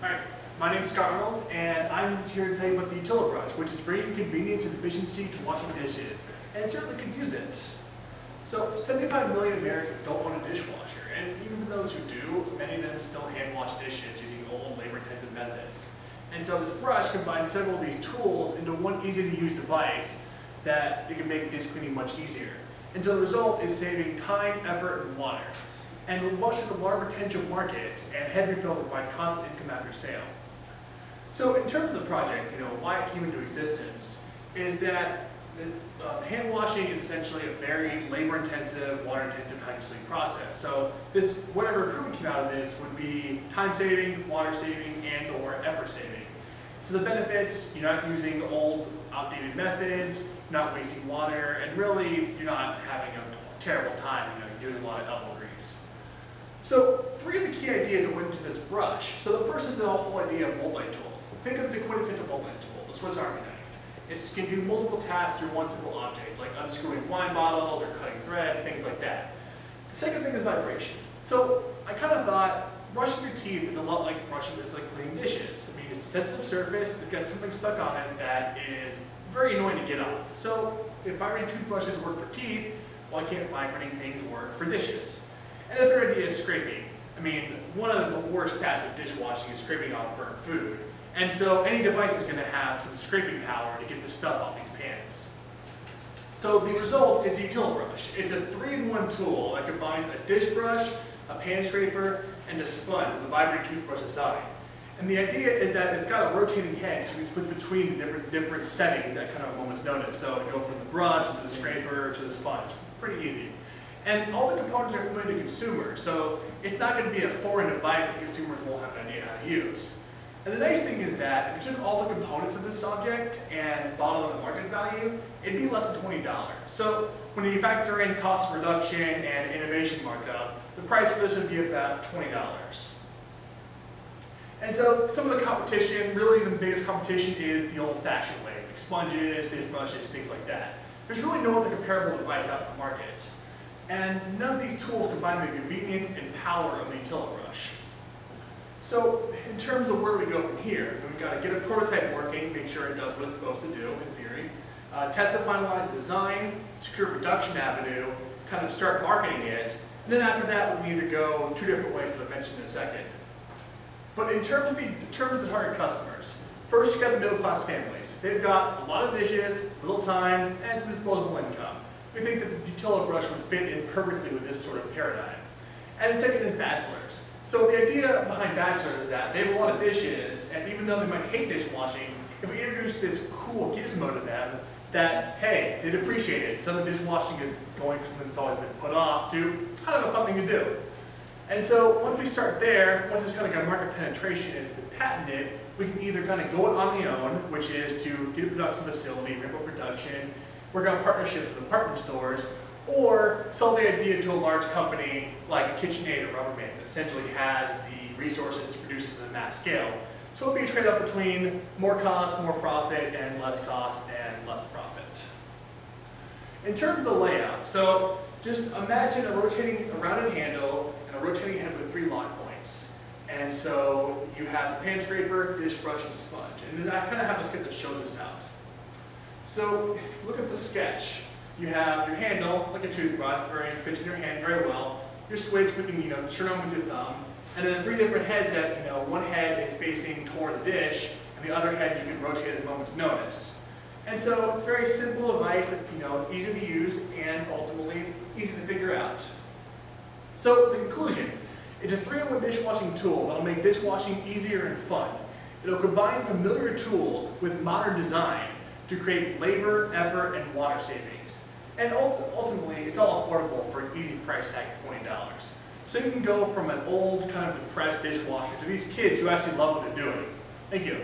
Alright, my name is Arnold, and I'm here to tell you about the brush, which is bringing convenience and efficiency to washing dishes, and certainly could use it. So, 75 million Americans don't own a dishwasher, and even for those who do, many of them still hand wash dishes using old labor-intensive methods. And so this brush combines several of these tools into one easy-to-use device that it can make dish cleaning much easier. And so the result is saving time, effort, and water. And the brush is a large potential market, and heavy fill will provide constant income after sale. So in terms of the project, why it came into existence is that hand washing is essentially a very labor-intensive, water-intensive time-consuming process. So this, whatever improvement came out of this would be time-saving, water-saving, and/or effort-saving. So the benefits: you're not using old, outdated methods, you're not wasting water, and really you're not having a terrible time. You're doing a lot of elbow grease. So three of the key ideas that went into this brush. So the first is the whole idea of multi tools. Think of the quintessential multi tool, the Swiss Army knife. It can do multiple tasks through one simple object, like unscrewing wine bottles or cutting thread, things like that. The second thing is vibration. So I kind of thought brushing your teeth is a lot like brushing, it's like cleaning dishes. I mean, it's a sensitive surface, it's got something stuck on it that is very annoying to get off. So if vibrating toothbrushes work for teeth, why can't vibrating things work for dishes? And the third idea is scraping. I mean, one of the worst tasks of dishwashing is scraping off burnt food. And so any device is going to have some scraping power to get the stuff off these pans. So the result is the brush. It's a 3-in-1 tool that combines a dish brush, a pan scraper, and a sponge with a vibrating toothbrush inside. And the idea is that it's got a rotating head, so you can switch between the different settings at kind of a moment's notice. So you go from the brush to the scraper to the sponge. Pretty easy. And all the components are familiar to consumers, so it's not going to be a foreign device that consumers won't have an idea how to use. And the nice thing is that if you took all the components of this object and bought it on the market value, it'd be less than $20. So when you factor in cost reduction and innovation markup, the price for this would be about $20. And so some of the competition, really the biggest competition is the old-fashioned way, like sponges, dish brushes, things like that. There's really no other comparable device out in the market. And none of these tools combine the convenience and power of the brush. So in terms of where we go from here, we've got to get a prototype working, make sure it does what it's supposed to do in theory, test and finalize the design, secure a production avenue, kind of start marketing it, and then after that we'll either go two different ways, as I mentioned in a second. But in terms of the target customers, first you got the middle class families. They've got a lot of dishes, little time, and some disposable income. We think that the brush would fit in perfectly with this sort of paradigm. And second is bachelors. So the idea behind bachelors is that they have a lot of dishes, and even though they might hate dishwashing, if we introduce this cool gizmo to them, that, hey, they'd appreciate it. Some of dishwashing is going from something that's always been put off to kind of a fun thing to do. And so once we start there, once it's kind of got market penetration and it's been patented, we can either kind of go it on the own, which is to get a production facility, ramp up production, work on partnerships with department stores, or sell the idea to a large company like KitchenAid or Rubbermaid that essentially has the resources to produce this at mass scale. So it would be a trade-off between more cost, more profit, and less cost and less profit. In terms of the layout, so just imagine a rounded handle and a rotating head with 3 lock points. And so you have the pan scraper, dish brush, and sponge. And then I kind of have a sketch that shows this out. So look at the sketch. You have your handle, like a toothbrush, fits in your hand very well. Your switch, we can turn on with your thumb. And then 3 different heads that, one head is facing toward the dish, and the other head you can rotate at a moment's notice. And so it's a very simple device that, it's easy to use and ultimately easy to figure out. So the conclusion, it's a 3-in-1 dishwashing tool that'll make dishwashing easier and fun. It'll combine familiar tools with modern design to create labor, effort, and water savings. And ultimately, it's all affordable for an easy price tag of $20. So you can go from an old, kind of depressed dishwasher to these kids who actually love what they're doing. Thank you.